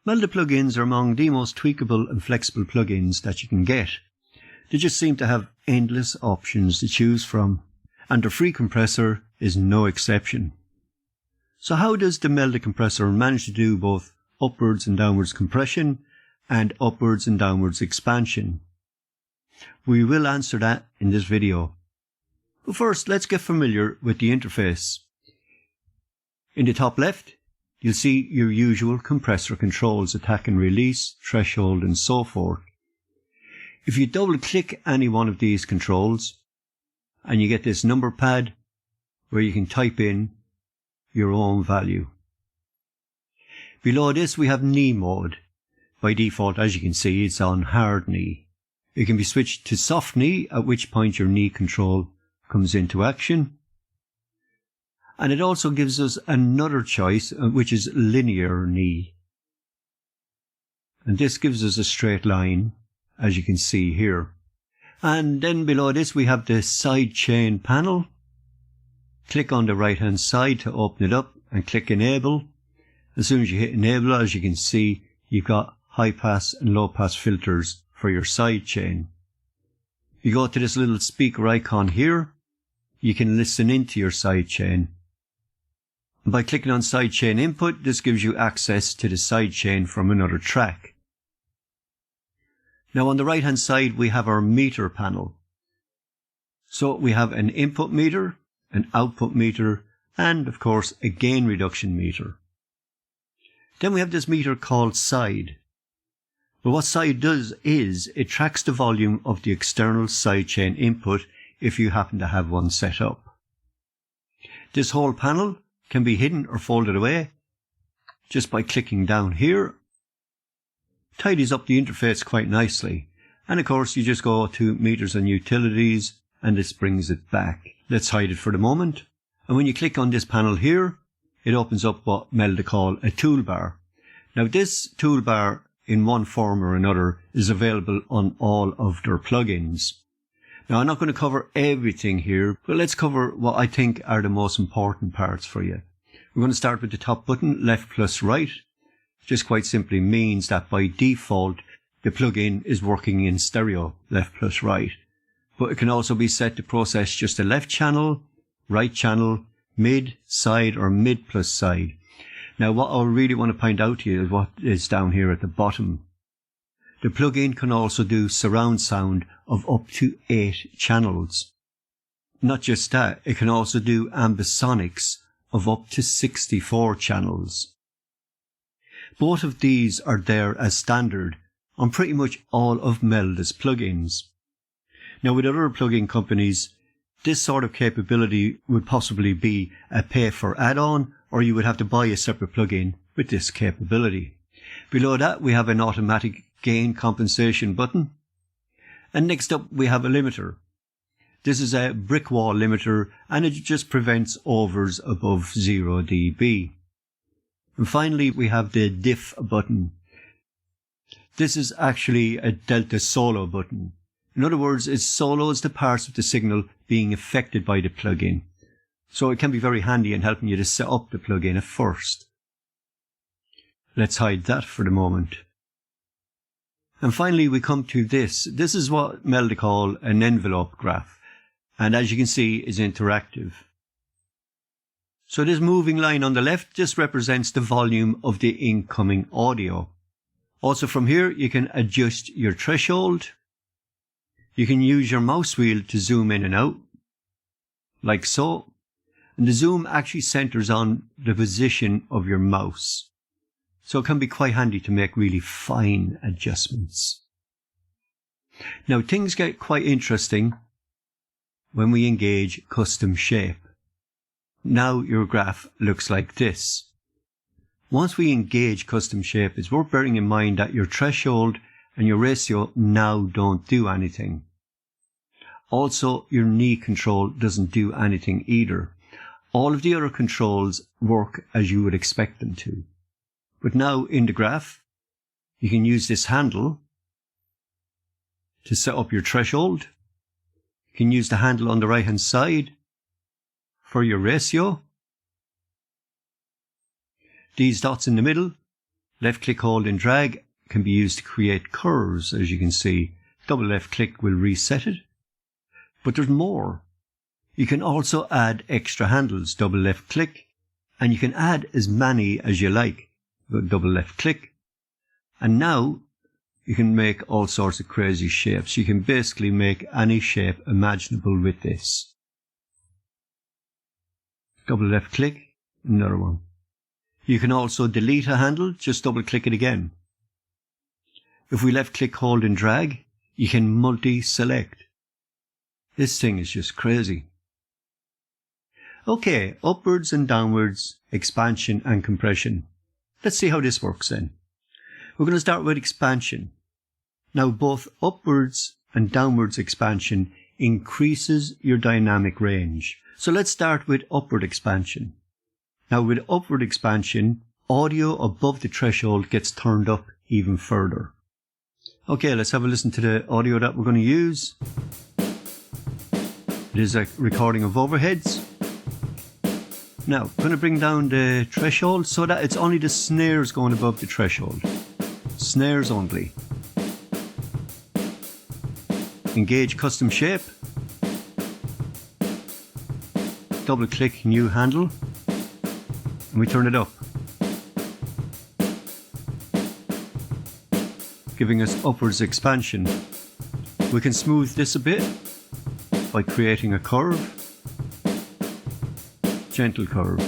Melda plugins are among the most tweakable and flexible plugins that you can get. They just seem to have endless options to choose from, and the free compressor is no exception. So how does the Melda compressor manage to do both upwards and downwards compression and upwards and downwards expansion? We will answer that in this video. But first, let's get familiar with the interface. In the top left, you'll see your usual compressor controls, attack and release, threshold and so forth. If you double click any one of these controls, and you get this number pad where you can type in your own value. Below this we have knee mode. By default, as you can see, it's on hard knee. It can be switched to soft knee, at which point your knee control comes into action. And it also gives us another choice, which is linear knee. And this gives us a straight line, as you can see here. And then below this we have the side chain panel. Click on the right hand side to open it up and click enable. As soon as you hit enable, as you can see, you've got high pass and low pass filters for your side chain. You go to this little speaker icon here, you can listen into your side chain. And by clicking on side chain input, this gives you access to the side chain from another track. Now on the right hand side we have our meter panel. So we have an input meter, an output meter, and of course a gain reduction meter. Then we have this meter called side. But what side does is it tracks the volume of the external sidechain input if you happen to have one set up. This whole panel can be hidden or folded away just by clicking down here. Tidies up the interface quite nicely. And of course you just go to meters and utilities and this brings it back. Let's hide it for the moment. And when you click on this panel here, it opens up what Melda call a toolbar. Now this toolbar in one form or another is available on all of their plugins. Now I'm not going to cover everything here, but let's cover what I think are the most important parts for you. We're going to start with the top button, left plus right. Just quite simply means that by default the plugin is working in stereo, left plus right. But it can also be set to process just a left channel, right channel, mid, side or mid plus side. Now what I really want to point out to you is what is down here at the bottom. The plugin can also do surround sound of up to 8 channels. Not just that, it can also do ambisonics of up to 64 channels. Both of these are there as standard on pretty much all of Melda's plugins. Now with other plugin companies, this sort of capability would possibly be a pay for add-on, or you would have to buy a separate plugin with this capability. Below that we have an automatic gain compensation button. And next up we have a limiter. This is a brick wall limiter and it just prevents overs above 0 dB. And finally we have the diff button. This is actually a delta solo button. In other words, it solos the parts of the signal being affected by the plugin. So it can be very handy in helping you to set up the plugin at first. Let's hide that for the moment. And finally we come to this. This is what Melda call an envelope graph. And as you can see is interactive. So this moving line on the left just represents the volume of the incoming audio. Also from here you can adjust your threshold. You can use your mouse wheel to zoom in and out, like so. And the zoom actually centers on the position of your mouse. So it can be quite handy to make really fine adjustments. Now things get quite interesting when we engage custom shape. Now your graph looks like this. Once we engage custom shape, it's worth bearing in mind that your threshold and your ratio now don't do anything. Also, your knee control doesn't do anything either. All of the other controls work as you would expect them to. But now in the graph, you can use this handle to set up your threshold. You can use the handle on the right hand side for your ratio. These dots in the middle, Left click, hold and drag can be used to create curves, as you can see. Double left click will reset it. But there's more. You can also add extra handles. Double left click, and you can add as many as you like. Double left click, and now you can make all sorts of crazy shapes. You can basically make any shape imaginable with this. Double left click, another one. You can also delete a handle, just double click it again. If we left click, hold and drag, you can multi-select. This thing is just crazy. Okay, upwards and downwards, expansion and compression. Let's see how this works then. We're going to start with expansion. Now both upwards and downwards expansion increases your dynamic range. So let's start with upward expansion. Now with upward expansion, audio above the threshold gets turned up even further. Okay, let's have a listen to the audio that we're going to use. It is a recording of overheads. Now, I'm going to bring down the threshold so that it's only the snares going above the threshold. Snares only. Engage custom shape. Double click new handle. And we turn it up. Giving us upwards expansion. We can smooth this a bit by creating a curve. Gentle curve.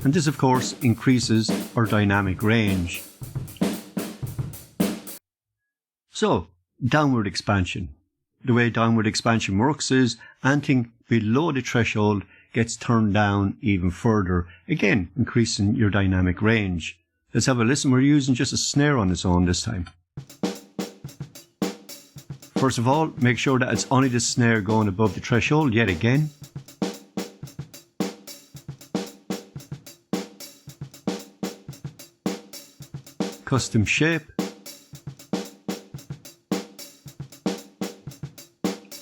And this of course increases our dynamic range. So, downward expansion. The way downward expansion works is anything below the threshold gets turned down even further, again increasing your dynamic range. Let's have a listen. We're using just a snare on its own this time. First of all, make sure that it's only the snare going above the threshold yet again. Custom shape.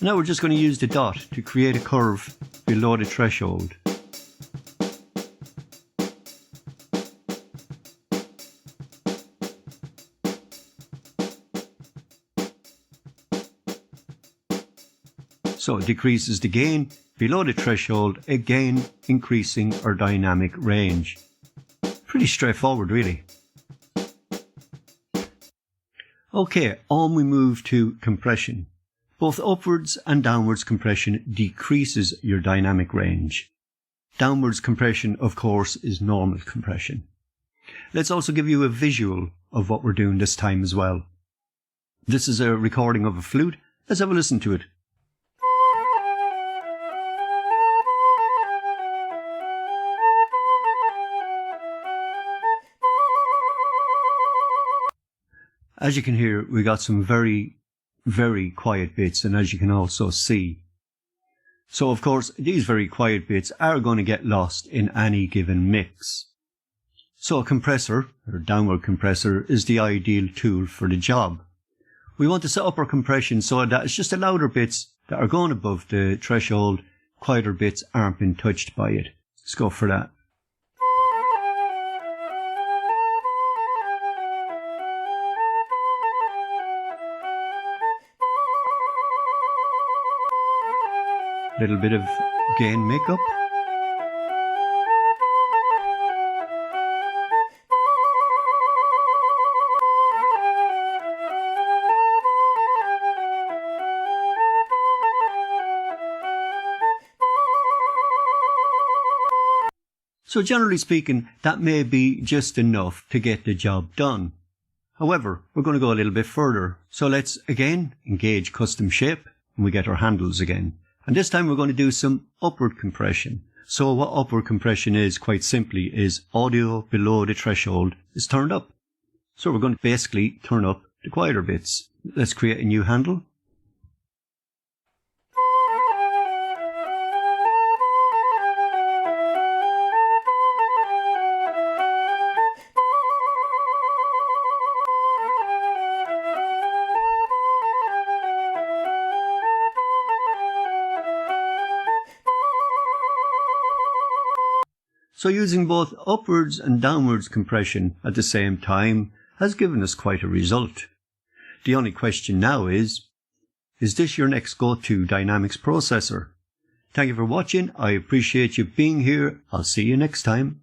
Now we're just going to use the dot to create a curve below the threshold. So it decreases the gain below the threshold, again increasing our dynamic range. Pretty straightforward really. Okay, on we move to compression. Both upwards and downwards compression decreases your dynamic range. Downwards compression, of course, is normal compression. Let's also give you a visual of what we're doing this time as well. This is a recording of a flute. Let's have a listen to it. As you can hear, we got some very quiet bits, and as you can also see. So of course, these very quiet bits are going to get lost in any given mix. So a compressor, or downward compressor, is the ideal tool for the job. We want to set up our compression so that it's just the louder bits that are going above the threshold, quieter bits aren't being touched by it. Let's go for that. Little bit of gain makeup. So generally speaking, that may be just enough to get the job done. However, we're going to go a little bit further. So let's again engage custom shape, and we get our handles again. And this time we're going to do some upward compression. So what upward compression is, quite simply, is audio below the threshold is turned up. So we're going to basically turn up the quieter bits. Let's create a new handle. So using both upwards and downwards compression at the same time has given us quite a result. The only question now is this your next go-to dynamics processor? Thank you for watching. I appreciate you being here. I'll see you next time.